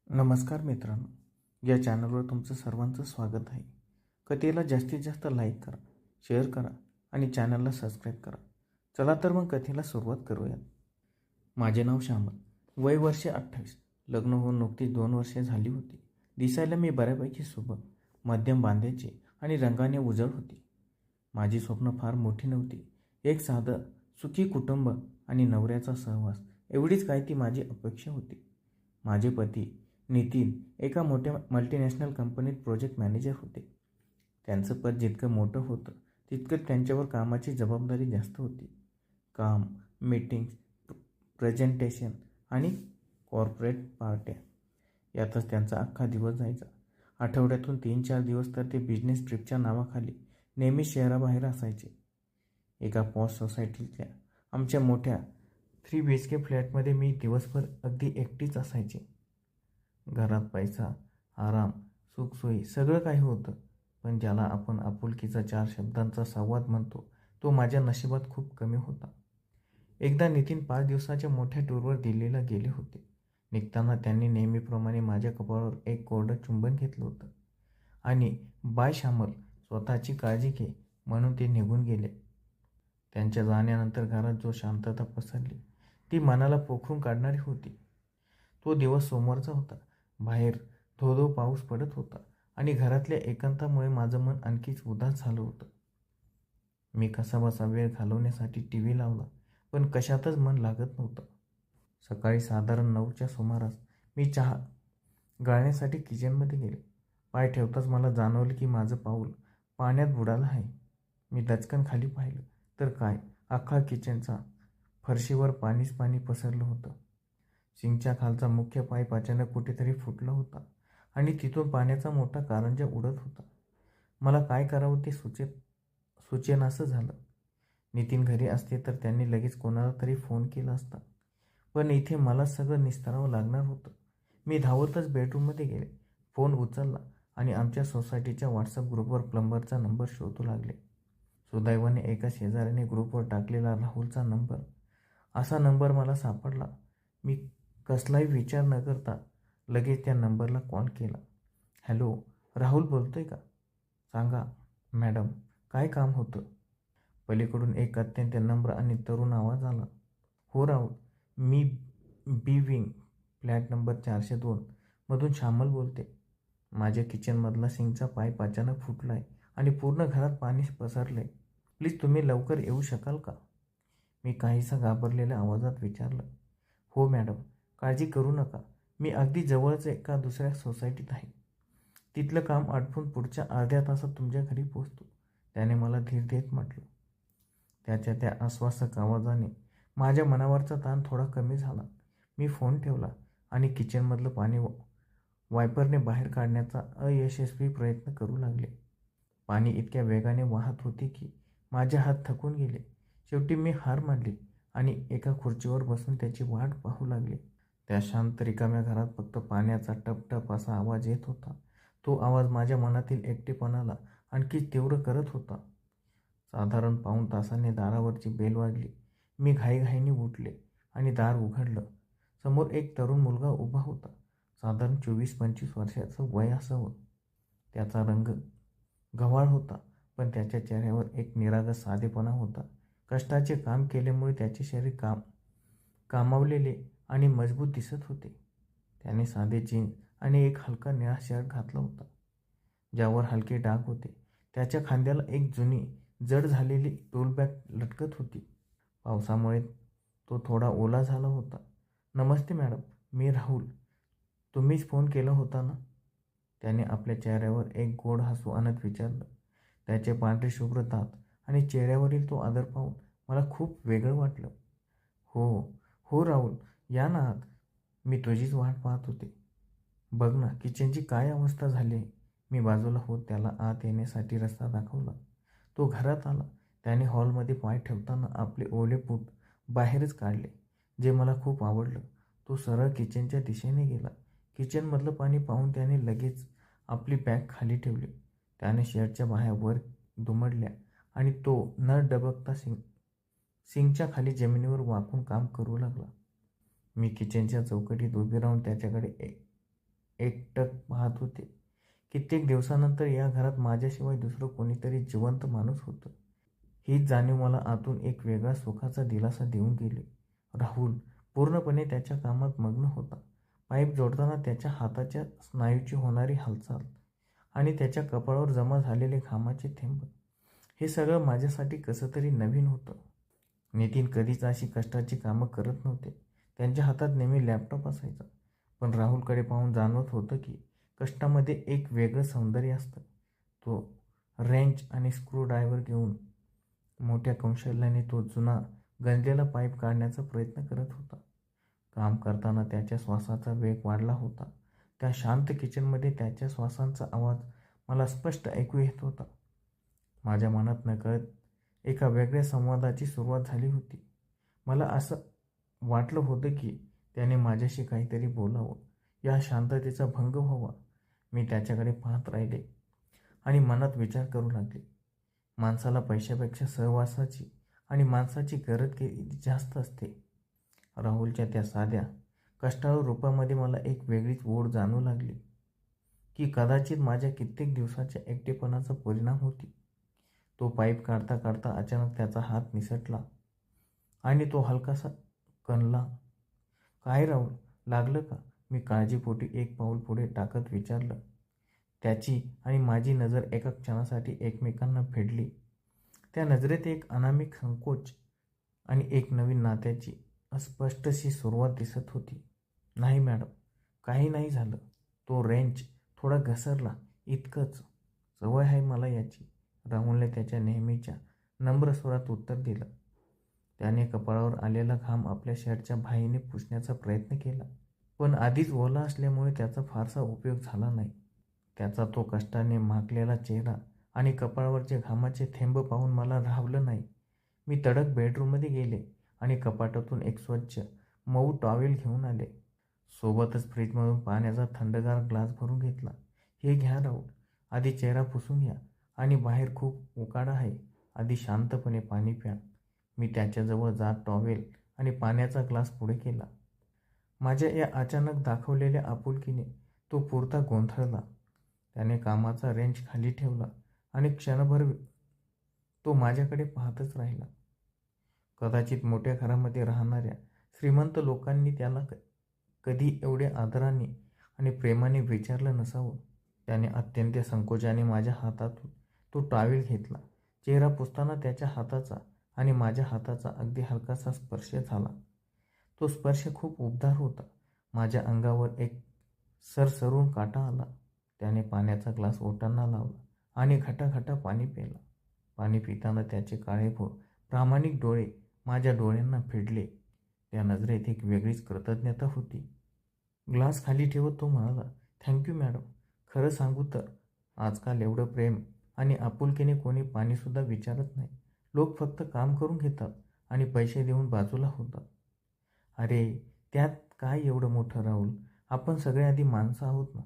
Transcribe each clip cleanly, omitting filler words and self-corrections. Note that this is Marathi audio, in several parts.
नमस्कार मित्रांनो, या चॅनलवर तुमचं सर्वांचं स्वागत आहे. कथेला जास्तीत जास्त लाईक करा, शेअर करा आणि चॅनलला सबस्क्राईब करा. चला तर मग कथेला सुरुवात करूयात. माझे नाव श्यामल, वय वर्षे 28. लग्न होऊन नुकतीच 2 वर्षे झाली होती. दिसायला मी बऱ्यापैकी सुबक, मध्यम बांध्याची आणि रंगाने उजळ होती. माझी स्वप्न फार मोठी नव्हती. एक साधं सुखी कुटुंब आणि नवऱ्याचा सहवास एवढीच काय ती माझी अपेक्षा होती. माझे पती नितीन एका मोठ्या मल्टीनॅशनल कंपनीत प्रोजेक्ट मॅनेजर होते. त्यांचं पद जितकं मोठं होतं तितकं त्यांच्यावर कामाची जबाबदारी जास्त होती. काम, मीटिंग्स, प्रेझेंटेशन आणि कॉर्पोरेट पार्ट्या यातच त्यांचा अख्खा दिवस जायचा. आठवड्यातून 3-4 दिवस तर ते बिझनेस ट्रिपच्या नावाखाली नेहमी शहराबाहेर असायचे. एका पॉश सोसायटीतल्या आमच्या मोठ्या 3 BHK फ्लॅटमध्ये मी दिवसभर अगदी एकटीच असायचे. घरात पैसा, आराम, सुखसोयी सगळं काही होतं, पण ज्याला आपण आपुलकीचा 4 शब्दांचा संवाद म्हणतो तो माझ्या नशिबात खूप कमी होता. एकदा नितीन 5 दिवसाच्या मोठ्या टूरवर दिल्लीला गेले होते. निघताना त्यांनी नेहमीप्रमाणे माझ्या कपाळावर एक कोरडं चुंबन घेतलं होतं आणि बाय श्यामल, स्वतःची काळजी घे म्हणून ते निघून गेले. त्यांच्या जाण्यानंतर घरात जो शांतता पसरली ती मनाला पोखरून काढणारी होती. तो दिवस सोमवारचा होता. बाहेर धो-धो पाऊस पडत होता आणि घरातल्या एकांतामुळे माझं मन आणखीच उदास झालं होतं. मी कसाबसा वेळ घालवण्यासाठी TV लावला, पण कशातच मन लागत नव्हतं. सकाळी साधारण 9च्या सुमारास मी चहा गाळण्यासाठी किचनमध्ये गेले. पाय ठेवताच मला जाणवलं की माझं पाऊल पाण्यात बुडालं आहे. मी दचकन खाली पाहिलं तर काय, अख्खा किचनचा फरशीवर पाणीच पाणी पसरलं होतं. सिंकच्या खालचा मुख्य पाईप अचानक कुठेतरी फुटला होता आणि तिथून पाण्याचा मोठा कारंजा उडत होता. मला काय करावं ते सुचेनासं झालं. नितीन घरी असते तर त्यांनी लगेच कोणाला तरी फोन केला असता, पण इथे मला सगळं निस्तरावं लागणार होतं. मी धावतच बेडरूममध्ये गेले, फोन उचलला आणि आमच्या सोसायटीच्या व्हॉट्सअप ग्रुपवर प्लंबरचा नंबर शोधू लागले. सुदैवाने एका शेजाऱ्याने ग्रुपवर टाकलेला राहुलचा नंबर, असा नंबर मला सापडला. मी कसलाही विचार न करता लगेच त्या नंबरला कॉल केला. हॅलो, राहुल बोलतोय का? सांगा मॅडम, काय काम होतं? पलीकडून एक अत्यंत नम्र आणि तरुण आवाज आला. हो राहुल, मी बी विंग फ्लॅट नंबर 402 मधून श्यामल बोलते. माझ्या किचनमधला सिंकचा पाईप अचानक फुटलाय आणि पूर्ण घरात पाणी पसरलंय. प्लीज तुम्ही लवकर येऊ शकाल का? मी काहीसा घाबरलेल्या आवाजात विचारलं. हो मॅडम, काळजी करू नका, मी अगदी जवळच एका दुसऱ्या सोसायटीत आहे. तिथलं काम आटपून पुढच्या अर्ध्या तासात तुमच्या घरी पोहोचतो, त्याने मला धीर देत म्हटलं. त्याच्या त्या आश्वासक आवाजाने माझ्या मनावरचा ताण थोडा कमी झाला. मी फोन ठेवला आणि किचनमधलं पाणी वायपरने बाहेर काढण्याचा अयशस्वी प्रयत्न करू लागले. पाणी इतक्या वेगाने वाहत होते की माझे हात थकून गेले. शेवटी मी हार मानली आणि एका खुर्चीवर बसून त्याची वाट पाहू लागले. त्या शांत रिकाम्या घरात फक्त पाण्याचा टपटप असा आवाज येत होता. तो आवाज माझ्या मनातील एकटेपणाला आणखी तीव्र करत होता. साधारण पाऊण तासाने दारावरची बेल वाजली. मी घाईघाईने उठले आणि दार उघडलं. समोर एक तरुण मुलगा उभा होता. साधारण 24-25 वर्षाचं वय असावं. त्याचा रंग गव्हाळ होता, पण त्याच्या चेहऱ्यावर एक निरागस साधेपणा होता. कष्टाचे काम केल्यामुळे त्याचे शरीर कामावलेले आणि मजबूत दिसत होते. त्याने साधे जीन्स आणि एक हलका निळा शर्ट घातला होता, ज्यावर हलके डाग होते. त्याच्या खांद्याला एक जुनी जड झालेली टूल बॅग लटकत होती. पावसामुळे तो थोडा ओला झाला होता. नमस्ते मॅडम, मी राहुल, तुम्हीच फोन केला होता ना? त्याने आपल्या चेहऱ्यावर एक गोड हसू आणत विचारलं. त्याचे पांढरे शुभ्र दात आणि चेहऱ्यावरील तो आदर पाहून मला खूप वेगळं वाटलं. हो राहुल, या ना आत, मी तुझीच वाट पाहत होते. बघ ना किचनची काय अवस्था झाली आहे. मी बाजूला होत त्याला आत येण्यासाठी रस्ता दाखवला. तो घरात आला. त्याने हॉलमध्ये पाय ठेवताना आपले ओले बूट बाहेरच काढले, जे मला खूप आवडलं. तो सरळ किचनच्या दिशेने गेला. किचनमधलं पाणी पाहून त्याने लगेच आपली बॅग खाली ठेवली. त्याने शर्टच्या बाह्या वर दुमडल्या आणि तो न डबकता सिंकच्या खाली जमिनीवर वाकून काम करू लागला. मी किचनच्या चौकटीत उभी राहून त्याच्याकडे एकटक पाहत होते. कित्येक दिवसानंतर या घरात माझ्याशिवाय दुसरं कोणीतरी जिवंत माणूस होतं. हीच जाणीव मला आतून एक वेगळा सुखाचा दिलासा देऊन गेली. राहुल पूर्णपणे त्याच्या कामात मग्न होता. पाईप जोडताना त्याच्या हाताच्या स्नायूची होणारी हालचाल आणि त्याच्या कपाळावर जमा झालेले घामाचे थेंब, हे सगळं माझ्यासाठी कसं तरी नवीन होतं. नितीन कधीच अशी कष्टाची कामं करत नव्हते. त्यांच्या हातात नेहमी लॅपटॉप असायचा. पण राहुलकडे पाहून जाणवत होतं की कष्टामध्ये एक वेगळं सौंदर्य असतं. तो रेंच आणि स्क्रूड्रायव्हर घेऊन मोठ्या कौशल्याने तो जुना गंजलेला पाईप काढण्याचा प्रयत्न करत होता. काम करताना त्याच्या श्वासाचा वेग वाढला होता. त्या शांत किचनमध्ये त्याच्या श्वासांचा आवाज मला स्पष्ट ऐकू येत होता. माझ्या मनात नकळत एका वेगळ्या संवादाची सुरुवात झाली होती. मला असं वाटलं होतं की त्याने माझ्याशी काहीतरी बोलावं. या शांततेचा भंग व्हावा. मी त्याच्याकडे पाहत राहिले आणि मनात विचार करू लागले. माणसाला पैशापेक्षा सहवासाची आणि माणसाची गरज किती जास्त असते. राहुलच्या त्या साध्या कष्टाळू रूपामध्ये मला एक वेगळीच ओढ जाणू लागली, की कदाचित माझ्या कित्येक दिवसाच्या एकटेपणाचा परिणाम होती. तो पाईप काढता काढता अचानक त्याचा हात निसटला आणि तो हलकासा कणला. काय राहुल, लागलं का? मी काळजीपोटी एक पाऊल पुढे टाकत विचारलं. त्याची आणि माझी नजर एका क्षणासाठी एकमेकांना भिडली. त्या नजरेत एक अनामिक संकोच आणि एक नवीन नात्याची अस्पष्टशी सुरुवात दिसत होती. नाही मॅडम, काही नाही झालं. तो रेंच थोडा घसरला, इतकंच. सवय आहे मला याची, राहुलने त्याच्या नेहमीच्या नम्र स्वरात उत्तर दिलं. त्याने कपाळावर आलेला घाम आपल्या शर्टच्या बाहीने पुसण्याचा प्रयत्न केला, पण आधीच ओला असल्यामुळे त्याचा फारसा उपयोग झाला नाही. त्याचा तो कष्टाने माखलेला चेहरा आणि कपाळावरचे घामाचे थेंब पाहून मला राहवलं नाही. मी तडक बेडरूममध्ये गेले आणि कपाटातून एक स्वच्छ मऊ टॉवेल घेऊन आले. सोबतच फ्रीजमधून पाण्याचा थंडगार ग्लास भरून घेतला. हे घ्या राहुल, आधी चेहरा पुसून घ्या आणि बाहेर खूप उकाडा आहे. आधी शांतपणे पाणी प्या. मी त्याच्याजवळ जात टॉवेल आणि पाण्याचा ग्लास पुढे केला. माझ्या या अचानक दाखवलेल्या आपुलकीने तो पुरता गोंधळला. त्याने कामाचा रेंच खाली ठेवला आणि क्षणभर तो माझ्याकडे पाहतच राहिला. कदाचित मोठ्या घरामध्ये राहणाऱ्या श्रीमंत लोकांनी त्याला कधी एवढ्या आदराने आणि प्रेमाने विचारलं नसावं. त्याने अत्यंत संकोचाने माझ्या हातातून तो टॉवेल घेतला. चेहरा पुसताना त्याच्या हाताचा आणि माझ्या हाताचा अगदी हलकासा स्पर्श झाला. तो स्पर्श खूप उबदार होता. माझ्या अंगावर एक सरसरून काटा आला. त्याने पाण्याचा ग्लास ओठांना लावला आणि घटाघटा पाणी प्यायला. पाणी पिताना त्याचे काळेभोर प्रामाणिक डोळे माझ्या डोळ्यांना भिडले. त्या नजरेत एक वेगळीच कृतज्ञता होती. ग्लास खाली ठेवत तो म्हणाला, थँक्यू मॅडम. खरं सांगू तर आजकाल एवढं प्रेम आणि आपुलकीने कोणी पाणीसुद्धा विचारत नाही. लोक फक्त काम करून घेतात आणि पैसे देऊन बाजूला होतात. अरे, त्यात काय एवढं मोठं राहुल? आपण सगळे आधी माणसं आहोत ना,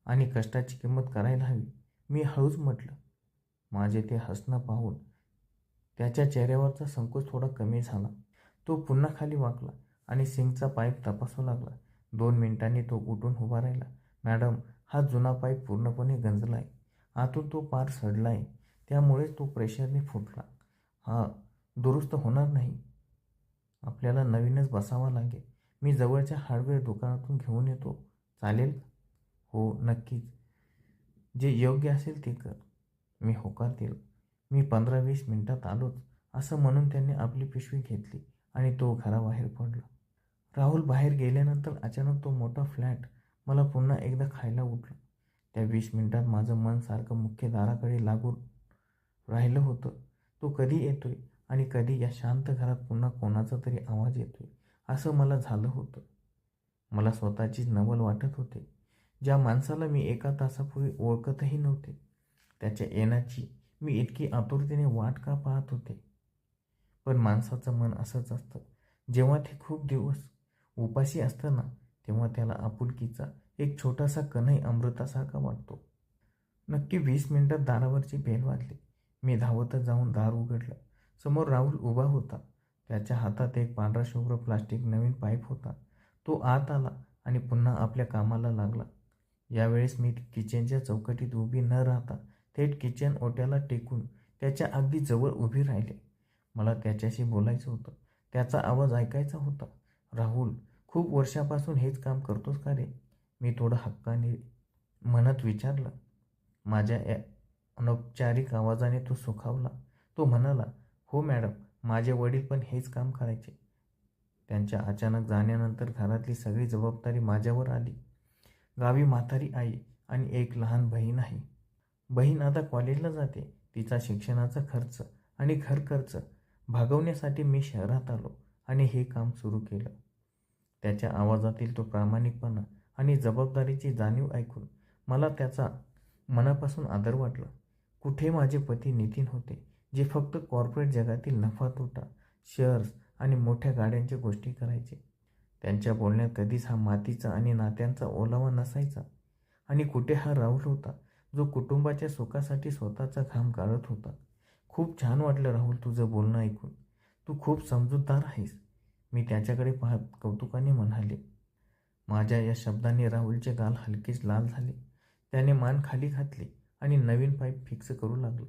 आणि कष्टाची किंमत करायला हवी, मी हळूच म्हटलं. माझे ते हसणं पाहून त्याच्या चेहऱ्यावरचा संकोच थोडा कमी झाला. तो पुन्हा खाली वाकला आणि सिंकचा पाईप तपासू लागला. 2 मिनिटांनी तो उठून उभा राहिला. मॅडम, हा जुना पाईप पूर्णपणे गंजलाय. आतून तो पार सडलाय. त्यामुळेच तो प्रेशरने फुटला. हा दुरुस्त होणार नाही. आपल्याला नवीनच बसावा लागेल. मी जवळच्या हार्डवेअर दुकानातून घेऊन येतो. चालेल? हो, नक्कीच. जे योग्य असेल ते कर. मी होकार दिला. मी 15-20 मिनिटात आलोच, असं म्हणून त्यांनी आपली पिशवी घेतली आणि तो घराबाहेर पडला. राहुल बाहेर गेल्यानंतर अचानक तो मोठा फ्लॅट मला पुन्हा एकदा खायला उठला. त्या 20 मिनिटात माझं मन सारखं मुख्य दाराकडे लागून राहिलं होतं. तो कधी येतोय आणि कधी या शांत घरात पुन्हा कोणाचा तरी आवाज येतोय, असं मला झालं होतं. मला स्वतःचीच नवल वाटत होते. ज्या माणसाला मी एका तासापूर्वी ओळखतही नव्हते, त्याच्या येण्याची मी इतकी आतुरतेने वाट का पाहत होते. पण माणसाचं मन असंच असतं. जेव्हा ते खूप दिवस उपाशी असतं ना, तेव्हा त्याला आपुलकीचा एक छोटासा कणही अमृतासारखा वाटतो. नक्की 20 मिनिटात दारावरची बेल वाजली. मी धावतच जाऊन दार उघडलं. समोर राहुल उभा होता. त्याच्या हातात एक पांढरा शुभ्र प्लास्टिक नवीन पाईप होता. तो आत आला आणि पुन्हा आपल्या कामाला लागला. यावेळेस मी किचनच्या चौकटीत उभी न राहता थेट किचन ओट्याला टेकून त्याच्या अगदी जवळ उभी राहिले. मला त्याच्याशी बोलायचं होतं, त्याचा आवाज ऐकायचा होता. राहुल, खूप वर्षापासून हेच काम करतोस का रे? मी थोडं हक्काने म्हणत विचारलं. माझ्या या अनौपचारिक आवाजाने तो सुखावला. तो म्हणाला, हो मॅडम, माझे वडील पण हेच काम करायचे. त्यांच्या अचानक जाण्यानंतर घरातली सगळी जबाबदारी माझ्यावर आली. गावी म्हातारी आई आणि एक लहान बहीण आहे. बहीण आता कॉलेजला जाते. तिचा शिक्षणाचा खर्च आणि घर खर्च भागवण्यासाठी मी शहरात आलो आणि हे काम सुरू केलं. त्याच्या आवाजातील तो प्रामाणिकपणा आणि जबाबदारीची जाणीव ऐकून मला त्याचा मनापासून आदर वाटला. कुठे माझे पती नितीन होते, जे फक्त कॉर्पोरेट जगातील नफा तोटा, शेअर्स आणि मोठ्या गाड्यांच्या गोष्टी करायचे. त्यांच्या बोलण्यात कधीच हा मातीचा आणि नात्यांचा ओलावा नसायचा. आणि कुठे हा राहुल होता, जो कुटुंबाच्या सुखासाठी स्वतःचा घाम गाळत होता. खूप छान वाटलं राहुल तुझं बोलणं ऐकून. तू खूप समजूतदार आहेस, मी त्याच्याकडे पाहत कौतुकाने म्हणाले. माझ्या या शब्दाने राहुलचे गाल हलकेच लाल झाले. त्याने मान खाली घातली आणि नवीन पाईप फिक्स करू लागला.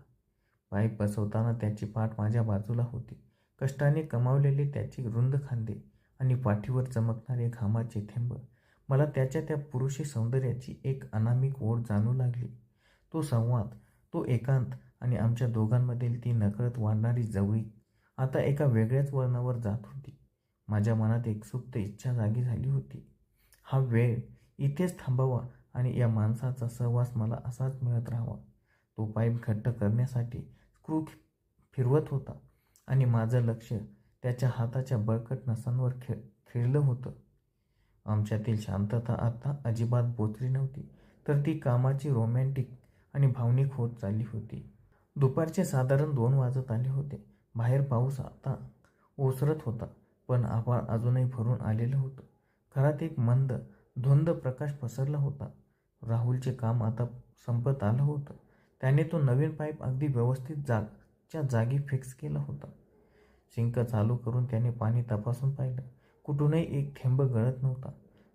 पाईप बसवताना त्याची पाठ माझ्या बाजूला होती. कष्टाने कमावलेले त्याची रुंद खांदे आणि पाठीवर चमकणारे घामाचे थेंब मला त्याच्या त्या पुरुषी सौंदर्याची एक अनामिक ओढ जाणू लागली. तो संवाद, तो एकांत आणि आमच्या दोघांमधील ती नकळत वाढणारी जवळीक आता एका वेगळ्याच वळणावर जात होती. माझ्या मनात एक सुप्त इच्छा जागी झाली होती. हा वेळ इथेच थांबावा आणि या माणसाचा सहवास मला असाच मिळत राहावा. तो पाईप घट्ट करण्यासाठी स्क्रू फिरवत होता आणि माझं लक्ष त्याच्या हाताच्या बळकट नसांवर खेळलं होतं. आमच्यातील शांतता आता अजिबात बोचली नव्हती, तर ती कामाची रोमॅन्टिक आणि भावनिक होत चालली होती. दुपारचे साधारण 2 वाजत आले होते. बाहेर पाऊस आता ओसरत होता, पण आभाळ अजूनही भरून आलेलं होतं. घरात एक मंद धुंद प्रकाश पसरला होता. राहुलचे काम आता संपत आलं होतं. त्याने तो नवीन पाईप अगदी व्यवस्थित जागच्या जागी फिक्स केला होता. सिंक चालू करून त्याने पाणी तपासून पाहिलं. कुठूनही एक थेंब गळत नव्हता.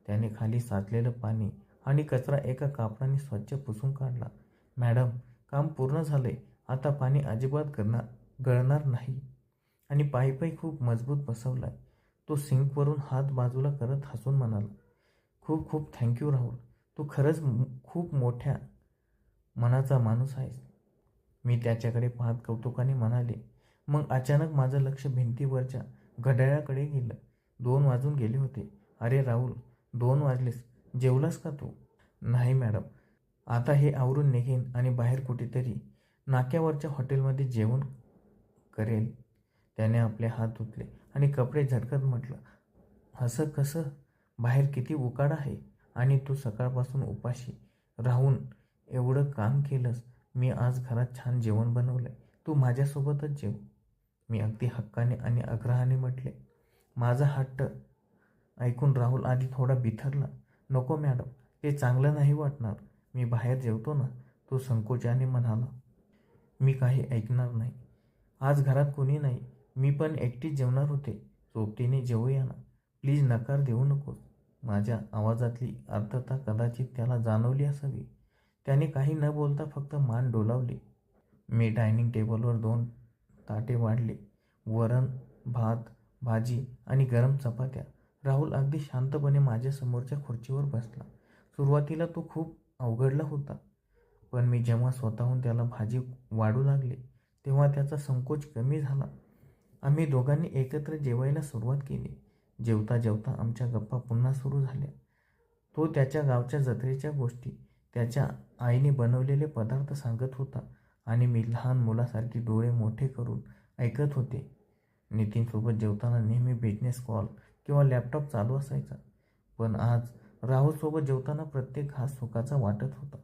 त्याने खाली साचलेलं पाणी आणि कचरा एका कापडाने स्वच्छ पुसून काढला. मॅडम, काम पूर्ण झालंय. आता पाणी अजिबात गळणार नाही आणि पाईपही खूप मजबूत बसवलाय. तो सिंकवरून हात बाजूला करत हसून म्हणाला. खूप खूप थँक्यू राहुल. तू खरंच खूप मोठ्या मनाचा माणूस आहेस. मी त्याच्याकडे पाहत कौतुकाने म्हणाले. मग अचानक माझं लक्ष भिंतीवरच्या घड्याळाकडे गेलं. 2 वाजून गेले होते. अरे राहुल, 2 वाजलेस. जेवलास का तू? नाही मॅडम, आता हे आवरून निघेन आणि बाहेर कुठेतरी नाक्यावरच्या हॉटेलमध्ये जेवण करेल. त्याने आपले हात धुतले आणि कपडे झटकत म्हटलं. असं कसं? बाहेर किती उकाडा आहे आणि तू सकाळपासून उपाशी राहून एवढं काम केलंस. मी आज घरात छान जेवण बनवलंय. तू माझ्यासोबतच जेव. मी अगदी हक्काने आणि आग्रहाने म्हटले. माझा हट्ट ऐकून राहुल आधी थोडा बिथरला. नको मॅडम, ते चांगलं नाही वाटणार. मी बाहेर जेवतो ना, तो संकोचाने म्हणाला. मी काही ऐकणार नाही. आज घरात कोणी नाही. मी पण एकटीच जेवणार होते. सोबतीने जेवूया ना. प्लीज नकार देऊ नकोस. माझ्या आवाजातली आर्तता कदाचित त्याला जाणवली असावी. त्याने काही न बोलता फक्त मान डोलावली. मी डायनिंग टेबलवर 2 ताटे वाढले. वरण, भात, भाजी आणि गरम चपात्या. राहुल अगदी शांतपणे माझ्या समोरच्या खुर्चीवर बसला. सुरुवातीला तो खूप अवघडला होता, पण मी जेव्हा स्वतःहून त्याला भाजी वाढू लागले तेव्हा त्याचा संकोच कमी झाला. आम्ही दोघांनी एकत्र जेवायला सुरुवात केली. जेवता जेवता आमच्या गप्पा पुन्हा सुरू झाल्या. तो त्याच्या गावच्या जत्रेच्या गोष्टी, त्याच्या आईने बनवलेले पदार्थ सांगत होता आणि मी लहान मुलासारखी डोळे मोठे करून ऐकत होते. नितीनसोबत जेवताना नेहमी बिझनेस कॉल किंवा लॅपटॉप चालू असायचा, पण आज राहुलसोबत जेवताना प्रत्येक घास सुखाचा वाटत होता.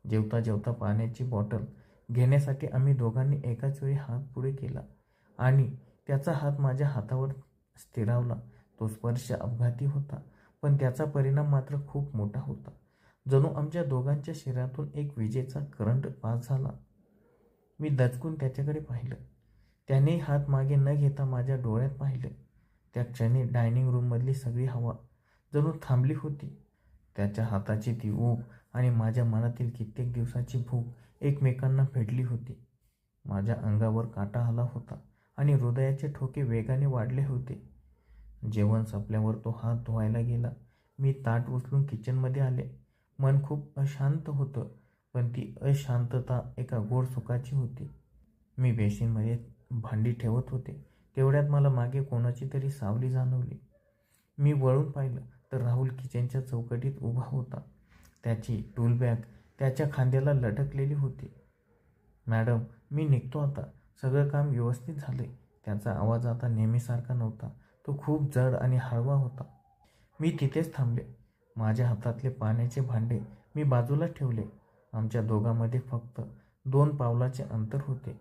जेवता जेवता पाण्याची बॉटल घेण्यासाठी आम्ही दोघांनी एकाच वेळी हात पुढे केला आणि त्याचा हात माझ्या हातावर स्थिरावला. तो स्पर्श अपघाती होता, पण त्याचा परिणाम मात्र खूप मोठा होता. जणू आमच्या दोघांच्या शरीरातून एक विजेचा करंट पास झाला. मी दचकून त्याच्याकडे पाहिलं. त्याने हात मागे न घेता माझ्या डोळ्यात पाहिलं. त्या क्षणी डायनिंग रूममधली सगळी हवा जणू थांबली होती. त्याच्या हाताची ती ऊब आणि माझ्या मनातील कित्येक दिवसाची भूक एकमेकांना भेटली होती. माझ्या अंगावर काटा आला होता आणि हृदयाचे ठोके वेगाने वाढले होते. जेवण संपल्यावर तो हात धुवायला गेला. मी ताट उचलून किचनमध्ये आले. मन खूप अशांत होतं, पण ती अशांतता एका गोड सुखाची होती. मी बेसिनमध्ये भांडी ठेवत होते. तेवढ्यात मला मागे कोणाची तरी सावली जाणवली. मी वळून पाहिलं तर राहुल किचनच्या चौकटीत उभा होता. त्याची टूल बॅग त्याच्या खांद्याला लटकलेली होती. मॅडम, मी निघतो आता. सगळं काम व्यवस्थित झालंय. त्याचा आवाज आता नेहमीसारखा नव्हता. तो खूप जड आणि हळवा होता. मी तिथेच थांबले. माझ्या हातातले पाण्याचे भांडे मी बाजूला ठेवले. आमच्या दोघांमध्ये फक्त 2 पावलाचे अंतर होते.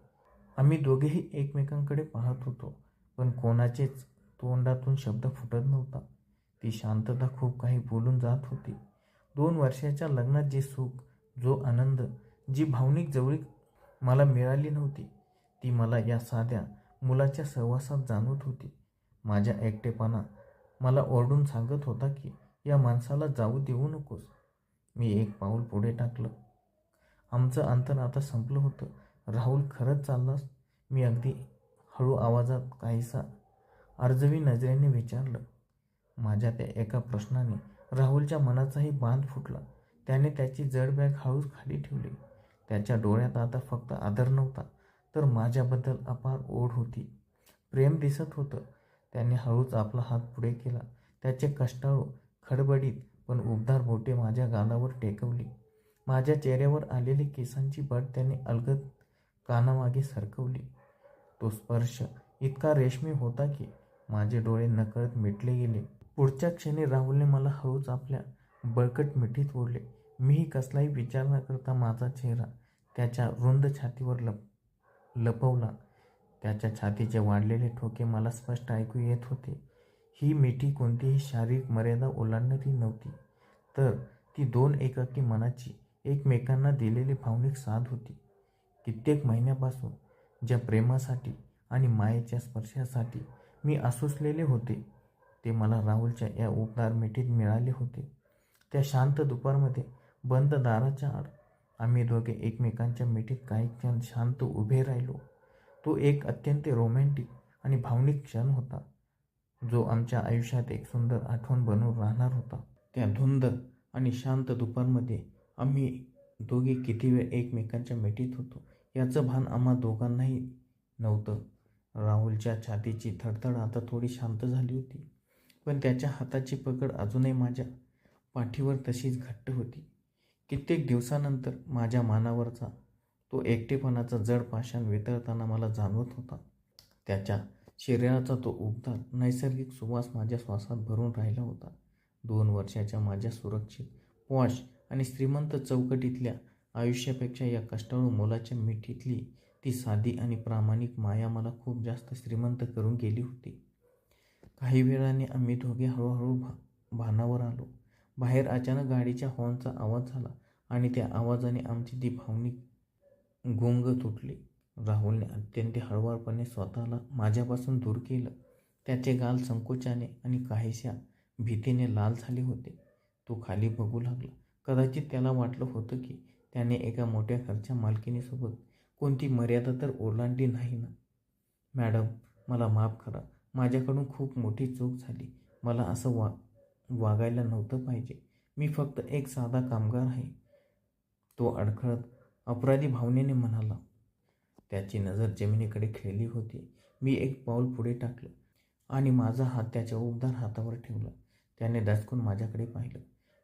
आम्ही दोघेही एकमेकांकडे पाहत होतो, पण कोणाचेच तोंडातून शब्द फुटत नव्हता. ती शांतता खूप काही बोलून जात होती. 2 वर्षाच्या लग्नात जे सुख, जो आनंद, जी भावनिक जवळीक मला मिळाली नव्हती, ती मला या साध्या मुलाच्या सहवासात जाणवत होती. माझ्या एकटेपणा मला ओरडून सांगत होता की या माणसाला जाऊ देऊ नकोस. मी एक पाऊल पुढे टाकलं. आमचं अंतर आता संपलं होतं. राहुल, खरंच चाललास? मी अगदी हळू आवाजात, काहीसा अर्जवी नजरेने विचारलं. माझ्या त्या एका प्रश्नाने राहुलच्या मनाचाही बांध फुटला. त्याने त्याची जड बॅग हळूच खाली ठेवली. त्याच्या डोळ्यात आता फक्त आदर नव्हता, तर माझ्याबद्दल अपार ओढ होती. प्रेम दिसत होतं. त्याने हळूच आपला हात पुढे केला. त्याचे कष्टाळू, खडबडीत पण उबदार बोटे माझ्या गालावर टेकवली. माझ्या चेहऱ्यावर आलेली केसांची बट त्याने अलगद कानामागे सरकवली. तो स्पर्श इतका रेशमी होता की माझे डोळे नकळत मिटले गेले. पुढच्या क्षणी राहुलने मला हळूच आपल्या बळकट मिठीत ओढले. मीही कसलाही विचार न करता माझा चेहरा त्याच्या रुंद छातीवर लपवला. त्याच्या छातीचे वाढलेले ठोके मला स्पष्ट ऐकू येत होते. ही मिठी कोणतीही शारीरिक मर्यादा ओलांडणारी नव्हती, तर ती 2 एकाकी मनाची एकमेकांना दिलेली भावनिक साथ होती. कित्येक महिन्यापासून ज्या प्रेमासाठी आणि मायेच्या स्पर्शासाठी मी आसुसलेले होते, ते मला राहुलच्या या उबदार मिठीत मिळाले होते. त्या शांत दुपारमध्ये बंद दाराच्या आड आम्ही दोघे एकमेकांच्या मिठीत काही क्षण शांत उभे राहिलो. तो एक अत्यंत रोमॅन्टिक आणि भावनिक क्षण होता, जो आमच्या आयुष्यात एक सुंदर आठवण बनून राहणार होता. त्या धुंद आणि शांत दुपारमध्ये आम्ही दोघे किती वेळ एकमेकांच्या मिठीत होतो याचं भान आम्हा दोघांनाही नव्हतं. राहुलच्या छातीची धडधड आता थोडी शांत झाली होती, पण त्याच्या हाताची पकड अजूनही माझ्या पाठीवर तशीच घट्ट होती. कित्येक दिवसानंतर माझ्या मानावरचा तो एकटेपणाचा जड पाषाण वितळताना मला जाणवत होता. त्याच्या शरीराचा तो उबदार नैसर्गिक सुवास माझ्या श्वासात भरून राहिला होता. 2 वर्षाच्या माझ्या सुरक्षित, पॉश आणि श्रीमंत चौकटीतल्या आयुष्यापेक्षा या कष्टाळू मुलाच्या मिठीतली ती साधी आणि प्रामाणिक माया मला खूप जास्त श्रीमंत करून गेली होती. काही वेळाने आम्ही दोघे हळूहळू भानावर आलो. बाहेर अचानक गाडीच्या हॉर्नचा आवाज झाला आणि त्या आवाजाने आमची ती भावनिक गुंग तुटली. राहुलने अत्यंत हळुवारपणे स्वतःला माझ्यापासून दूर केलं. त्याचे गाल संकोचाने आणि काहीशा भीतीने लाल झाले होते. तो खाली बघू लागला. कदाचित त्याला वाटलं होतं की त्याने एका मोठ्या घरच्या मालकिनीसोबत कोणती मर्यादा तर ओलांडली नाही ना. मॅडम, मला माफ करा. माझ्याकडून खूप मोठी चूक झाली. मला असं वागायला नव्हतं पाहिजे. मी फक्त एक साधा कामगार आहे, तो अडखळत अपराधी भावनेने म्हणाला. त्याची नजर जमिनीकडे खेळली होती. मी एक पाऊल पुढे टाकलं आणि माझा हात त्याच्या उबदार हातावर ठेवला. त्याने दचकून माझ्याकडे पाहिलं.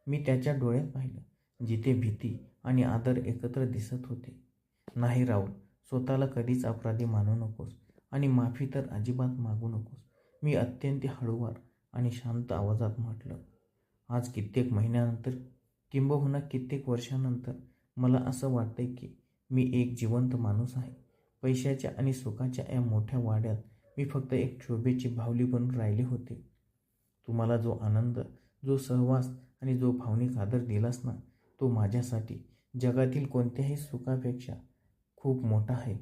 मी त्याच्या डोळ्यात पाहिलं, जिथे भीती आणि आदर एकत्र दिसत होते. नाही राहुल, स्वतःला कधीच अपराधी मानू नकोस आणि माफी तर अजिबात मागू नकोस, मी अत्यंत हळूवार आणि शांत आवाजात म्हटलं. आज कित्येक महिन्यानंतर, किंबहुना कित्येक वर्षानंतर मला असं वाटतंय की मी एक जिवंत माणूस आहे. पैशाच्या आणि सुखाच्या या मोठ्या वाड्यात मी फक्त एक शोभेची बाहुली बनून राहिले होते. तुम्हाला जो आनंद, जो सहवास आणि जो भावनिक आदर दिलास ना, तो माझ्यासाठी जगातील कोणत्याही सुखापेक्षा खूप मोठा आहे.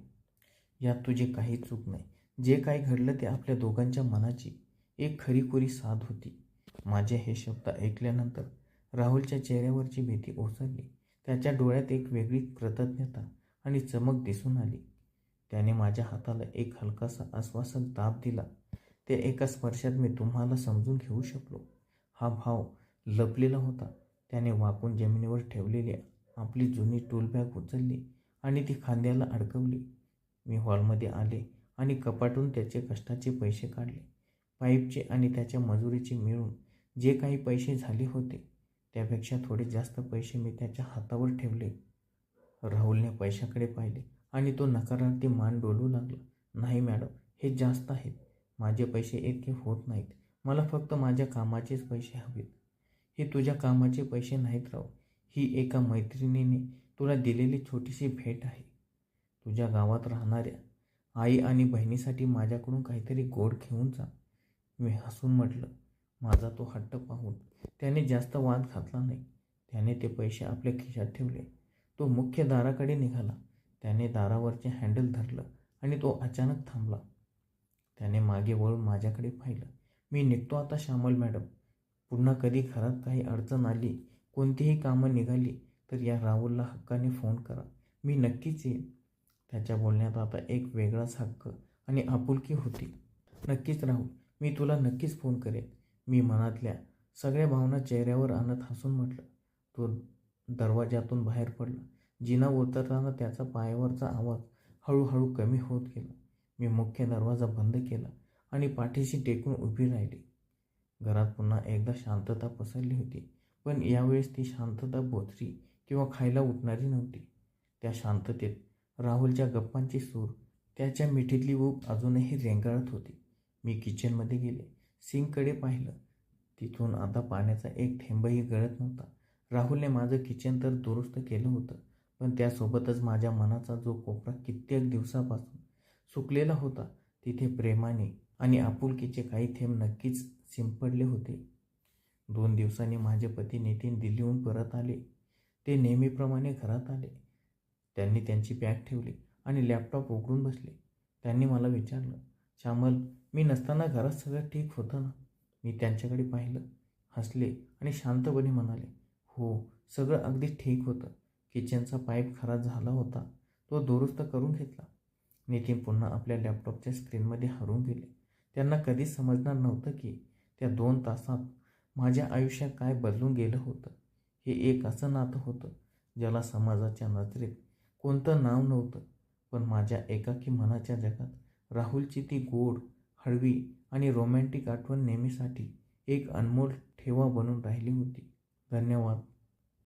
यात तुझी काही चूक नाही. जे काही घडलं ते आपल्या दोघांच्या मनाची एक खरीखुरी साथ होती. माझे हे शब्द ऐकल्यानंतर राहुलच्या चेहऱ्यावरची भीती ओसरली. त्याच्या डोळ्यात एक वेगळी कृतज्ञता आणि चमक दिसून आली. त्याने माझ्या हाताला एक हलकासा आश्वासक दाब दिला. ते एका स्पर्शात मी तुम्हाला समजून घेऊ शकलो. हा भाव लपलेला होता. त्याने वाकून जमिनीवर ठेवलेली आपली जुनी टूल बॅग उचलली आणि ती खांद्याला अडकवली. मी हॉलमध्ये आले आणि कपाटून त्याचे कष्टाचे पैसे काढले. पाईपचे आणि त्याच्या मजुरीचे मिळून जे काही पैसे झाले होते त्यापेक्षा थोडे जास्त पैसे मी त्याच्या हातावर ठेवले. राहुलने पैशाकडे पाहिले आणि तो नकारार्थी मान डोलू लागला. नाही मॅडम, हे जास्त आहेत. माझे पैसे इतके होत नाहीत. मला फक्त माझ्या कामाचेच पैसे हवेत. हे तुझ्या कामाचे पैसे नाहीत राव. ही एका मैत्रिणीने तुला दिलेली छोटीशी भेट आहे. तुझ्या गावात राहणाऱ्या आई आणि बहिणीसाठी माझ्याकडून काहीतरी गोड घेऊन जा. मी हसून म्हटलं. माझा तो हट्ट पाहून त्याने जास्त वाद घातला नाही. त्याने ते पैसे आपल्या खिशात ठेवले. तो मुख्य दाराकडे निघाला. त्याने दारावरचे हँडल धरलं आणि तो अचानक थांबला. त्याने मागे वळून माझ्याकडे पाहिलं. मी निघतो आता श्यामल मॅडम. पुन्हा कधी घरात काही अडचण आली, कोणतीही कामं निघाली तर या राहुलला हक्काने फोन करा. मी नक्कीच येईन. त्याच्या बोलण्यात आता एक वेगळाच हक्क आणि आपुलकी होती. नक्कीच राहुल, मी तुला नक्कीच फोन करेन. मी मनातल्या सगळ्या भावना चेहऱ्यावर आणत हसून म्हटलं. तो दरवाजातून बाहेर पडला. जिना उतरताना त्याचा पायावरचा आवाज हळूहळू कमी होत गेला. मी मुख्य दरवाजा बंद केला आणि पाठीशी टेकून उभी राहिली. घरात पुन्हा एकदा शांतता पसरली होती. पण यावेळेस ती शांतता बोचरी किंवा खायला उठणारी नव्हती. त्या शांततेत राहुलच्या गप्पांची सूर, त्याच्या मिठीतली ऊब अजूनही रेंगाळत होती. मी किचनमध्ये गेले. सिंककडे पाहिलं. तिथून आता पाण्याचा एक थेंबही गळत नव्हता. राहुलने माझं किचन तर दुरुस्त केलं होतं, पण त्यासोबतच माझ्या मनाचा जो कोपरा कित्येक दिवसापासून सुकलेला होता तिथे प्रेमाने आणि आपुलकीचे काही थेंब नक्कीच शिंपडले होते. 2 दिवसांनी माझे पती नितीन दिल्लीहून परत आले. ते नेहमीप्रमाणे घरात आले. त्यांनी त्यांची बॅग ठेवली आणि लॅपटॉप उघडून बसले. त्यांनी मला विचारलं, श्यामल, मी नसताना घरात सगळं ठीक होतं ना? मी त्यांच्याकडे पाहिलं, हसले आणि शांतपणे म्हणाले, हो, सगळं अगदी ठीक होतं. किचनचा पाईप खराब झाला होता, तो दुरुस्त करून घेतला. नितीन पुन्हा आपल्या लॅपटॉपच्या स्क्रीनमध्ये हरवून गेले. त्यांना कधीच समजणार नव्हतं की त्या 2 तासात माझ्या आयुष्यात काय बदलून गेलं होतं. हे एक असं नातं होतं ज्याला समाजाच्या नजरेत कोणतं नाव नव्हतं, पण माझ्या एकाकी मनाच्या जगात राहुलची ती गोड, हळवी आणि रोमॅन्टिक आठवण नेहमीसाठी एक अनमोल ठेवा बनून राहिली होती. धन्यवाद.